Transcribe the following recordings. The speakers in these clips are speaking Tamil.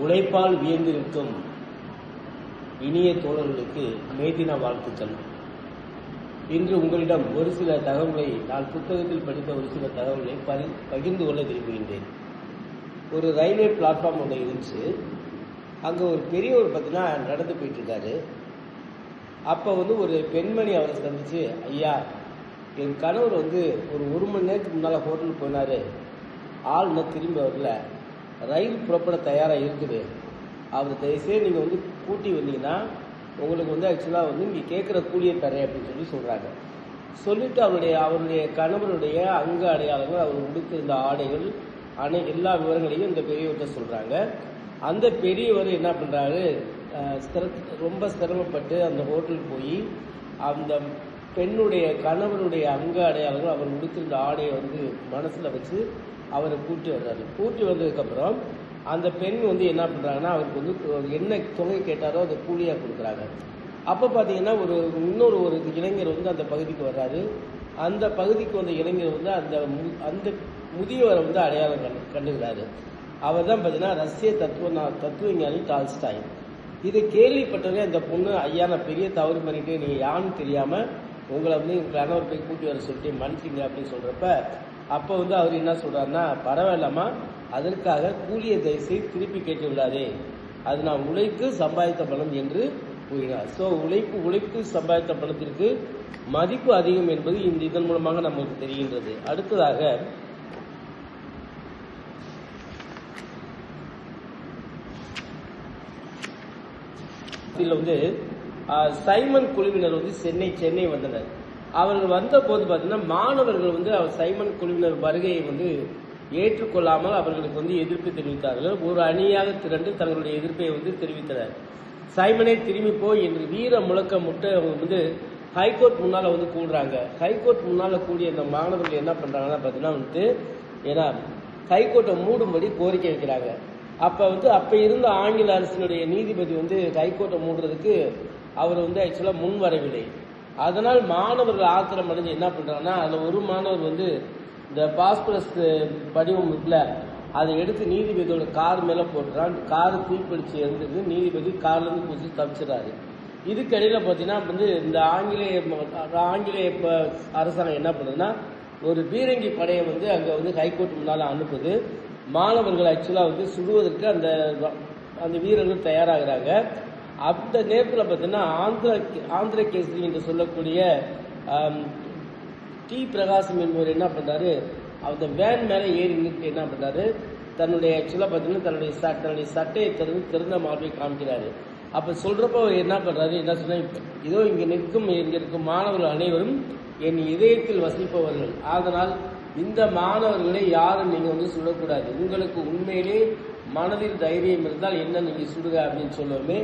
உழைப்பால் வியந்திருக்கும் இனிய தோழர்களுக்கு மேதின வாழ்த்துக்கள். இன்று உங்களிடம் ஒரு சில தகவல்களை, நான் புத்தகத்தில் படித்த ஒரு சில தகவல்களை பகிர்ந்து கொள்ள விரும்புகின்றேன். ஒரு ரயில்வே பிளாட்ஃபார்ம் ஒன்று இருந்துச்சு. அங்கே ஒரு பெரியவர் பார்த்தீங்கன்னா நடந்து போயிட்டுருக்காரு. அப்போ ஒரு பெண்மணி அவரை சந்திச்சு, ஐயா, என் கணவர் ஒரு மணி நேரத்துக்கு முன்னால் ஹோட்டலுக்கு போனார், ஆள் இன்னும் திரும்பி வரல, ரயில் புறப்பட தயாராக இருக்குது, அவர் தயவுசெய்து நீங்கள் கூட்டி வந்தீங்கன்னா உங்களுக்கு ஆக்சுவலாக நீங்கள் கேட்குற கூலியை தரேன் அப்படின்னு சொல்கிறாங்க. சொல்லிவிட்டு அவருடைய கணவருடைய அங்க அடையாளங்கள், அவர் உடுத்திருந்த ஆடைகள், எல்லா விவரங்களையும் இந்த பெரியவர்கிட்ட சொல்கிறாங்க. அந்த பெரியவர் என்ன பண்ணுறாரு, ரொம்ப சிரமப்பட்டு அந்த ஹோட்டலுக்கு போய் அந்த பெண்ணுடைய கணவருடைய அங்க அடையாளங்கள், அவர் உடுத்திருந்த ஆடையை மனசில் வச்சு அவரை கூட்டி வர்றாரு. கூட்டி வந்ததுக்கப்புறம் அந்த பெண் என்ன பண்ணுறாங்கன்னா, அவருக்கு என்ன தொகை கேட்டாரோ அதை கூலியாக கொடுக்குறாங்க. அப்போ பார்த்தீங்கன்னா இன்னொரு இளைஞர் அந்த பகுதிக்கு வர்றாரு. அந்த பகுதிக்கு வந்த இளைஞர் அந்த முதியவரை அடையாளம் கண்டுகிறாரு. அவர் தான் பார்த்தீங்கன்னா ரஷ்ய தத்துவஞானி டால்ஸ்டாய். இதை கேள்விப்பட்டவரே அந்த பொண்ணு, ஐயா, நான் பெரிய தவறு பண்ணிட்டு நீங்கள் யாருன்னு தெரியாமல் உங்களை உங்கள் கணவர் போய் கூட்டி வர சொல்லிட்டு மன்னிச்சிங்க அப்படின்னு சொல்கிறப்ப, அப்போ அவர் என்ன சொல்கிறாருன்னா, பரவாயில்லாமா, அதற்காக கூலியை தயவுசெய்து திருப்பி கேட்டு விடாதே, அது நான் உழைத்து சம்பாதித்த பணம் என்று கூறினார். ஸோ உழைப்பு சம்பாதித்த பணத்திற்கு மதிப்பு அதிகம் என்பது இதன் மூலமாக நமக்கு தெரிகின்றது. அடுத்ததாக சைமன் குழுவினர் சென்னை வந்தனர். அவர்கள் வந்த போது பார்த்தீங்கன்னா மாணவர்கள் சைமன் குழுவினர் வருகையை ஏற்றுக்கொள்ளாமல் அவர்களுக்கு எதிர்ப்பு தெரிவித்தார்கள். ஒரு அணியாக திரண்டு தங்களுடைய எதிர்ப்பை தெரிவித்தனர். சைமனை திரும்பி போய் என்று வீர முழக்கம் முட்டை அவங்க ஹைகோர்ட் முன்னால் கூடுறாங்க. ஹைகோர்ட் முன்னால் கூடிய அந்த மாணவர்கள் என்ன பண்ணுறாங்கன்னா பார்த்தீங்கன்னா ஏன்னா ஹைகோர்ட்டை மூடும்படி கோரிக்கை வைக்கிறாங்க. அப்போ இருந்த ஆங்கில அரசினுடைய நீதிபதி ஹைகோர்ட்டை மூடுறதுக்கு அவர் ஆக்சுவலாக முன் வரவில்லை. அதனால் மாணவர்கள் ஆத்திரம் அடைஞ்சு என்ன பண்ணுறாங்கன்னா, அதில் ஒரு மாணவர் இந்த பாஸ்பரஸ் படிவம் இருக்குல்ல, அதை எடுத்து நீதிபதியோட கார் மேலே போட்டுறான். காரு தீப்பிடிச்சு இருந்தது. நீதிபதி கார்லேருந்து குதிச்சு தப்பிச்சிடறாரு. இதுக்கிடையில் பார்த்தீங்கன்னா இந்த ஆங்கிலேய அரசாங்கம் என்ன பண்ணுதுன்னா, ஒரு பீரங்கி படையை அங்கே ஹைகோர்ட் முன்னால் அனுப்புது. மாணவர்கள் ஆக்சுவலாக சுடுவதற்கு அந்த வீரர்கள் தயாராகிறாங்க. அந்த நேரத்தில் பார்த்தீங்கன்னா ஆந்திர கேசரி என்று சொல்லக்கூடிய டி பிரகாசம் என்பவர் என்ன பண்ணுறாரு, அந்த வேன் மேலே ஏறி நின்று என்ன பண்ணுறாரு, தன்னுடைய ஆக்சுவலாக பார்த்தீங்கன்னா தன்னுடைய சட்டையை திறந்த மார்பை காமிக்கிறாரு. அப்போ சொல்கிறப்ப அவர் என்ன பண்ணுறாரு, என்ன சொன்னால், இதோ இங்கே இருக்கும் மாணவர்கள் அனைவரும் என் இதயத்தில் வசிப்பவர்கள், அதனால் இந்த மாணவர்களை யாரும் நீங்கள் சுடக்கூடாது, உங்களுக்கு உண்மையிலே மனதில் தைரியம் இருந்தால் என்ன நீங்கள் சுடுக அப்படின்னு சொல்லவுமே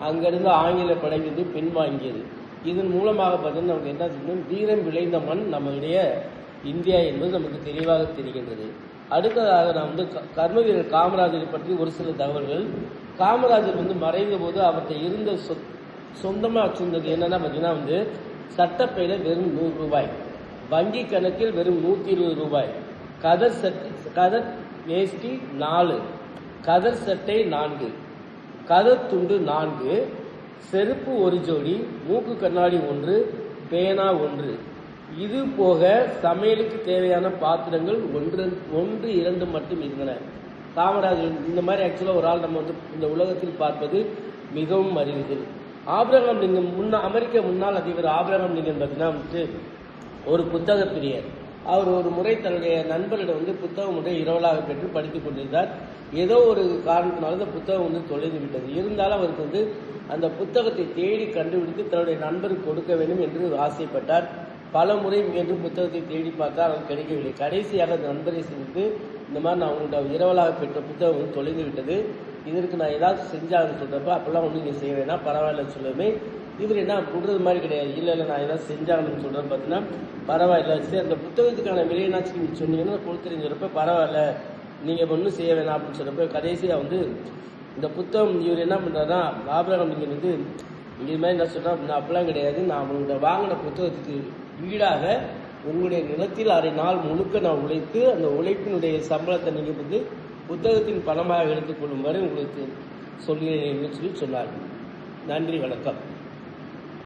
அங்கிருந்து ஆங்கில படை பின்வாங்கியது. இதன் மூலமாக பார்த்தீங்கன்னா நமக்கு என்ன செய்யணும், வீரம் விளைந்த மண் நம்முடைய இந்தியா என்பது நமக்கு தெளிவாக தெரிகின்றது. அடுத்ததாக நான் கர்மவீரர் காமராஜரை பற்றி ஒரு சில தகவல்கள். காமராஜர் மறைந்த போது அவர்கிட்ட இருந்த சொந்தமாக வச்சிருந்தது என்னன்னா பார்த்தீங்கன்னா சட்டப்பையில் வெறும் 100 ரூபாய், வங்கி கணக்கில் வெறும் 120 ரூபாய், கதர் வேஷ்டி 4, கதர் சட்டை 4, கதர் துண்டு 4, செருப்பு 1 ஜோடி, மூக்கு கண்ணாடி 1, பேனா 1, இது போக சமையலுக்கு தேவையான பாத்திரங்கள் 1-2 மட்டும் இருந்தன. காமராஜர் இந்த மாதிரி ஆக்சுவலாக ஒரு ஆள் நம்ம இந்த உலகத்தில் பார்ப்பது மிகவும் அரிது. ஆபிரகாம் லிங்கன் அமெரிக்க முன்னாள் அதிபர் ஆபிரகாம் லிங்கன் பார்த்தீங்கன்னா ஒரு புத்தக பிரியர். அவர் ஒரு முறை தன்னுடைய நண்பரிடம் புத்தகம் இரவலாக பெற்று படித்துக் கொண்டிருந்தார். ஏதோ ஒரு காரணத்தினால அந்த புத்தகம் தொலைந்து விட்டது. இருந்தாலும் அவருக்கு அந்த புத்தகத்தை தேடி கண்டுபிடித்து தன்னுடைய நண்பருக்கு கொடுக்க வேண்டும் என்று ஆசைப்பட்டார். பல முறை என்று புத்தகத்தை தேடி பார்த்தால் அவர் கிடைக்கவில்லை. கடைசியாக அந்த நண்பரை சந்தித்து, இந்த மாதிரி நான் உங்கள்கிட்ட இரவலாக பெற்ற புத்தகம் தொலைந்து விட்டது, இதற்கு நான் ஏதாவது செஞ்சாங்கன்னு சொல்கிறப்ப, அப்போல்லாம் ஒன்றும் நீங்கள் செய்ய வேணாம், பரவாயில்லன்னு சொல்லவே இவர் என்ன விடுறது மாதிரி கிடையாது. இல்லை நான் ஏதாவது செஞ்சாங்கன்னு சொல்கிறேன் பார்த்தீங்கன்னா, பரவாயில்ல, சரி அந்த புத்தகத்துக்கான விலையனாச்சு நீங்கள் சொன்னீங்கன்னா கொடுத்துருங்கிறப்ப, பரவாயில்ல நீங்கள் ஒன்றும் செய்ய வேணாம் அப்படின்னு சொல்கிறப்ப, கடைசியாக இந்த புத்தகம் இவர் என்ன பண்ணுறாருன்னா, ஆபிரகாம் லிங்கன் இது மாதிரி என்ன சொன்னால், நான் அப்படிலாம் கிடையாது, நான் உங்கள்கிட்ட வாங்கின புத்தகத்துக்கு ஈடாக உங்களுடைய நிலத்தில் 6 நாள் முழுக்க நான் உழைத்து அந்த உழைப்பினுடைய சம்பளத்தை நீங்கள் புத்தகத்தின் பணமாக எடுத்துக்கொள்ளும் வரை உங்களுக்கு சொல்கிறேன் என்று சொல்லி சொன்னார். நன்றி, வணக்கம்.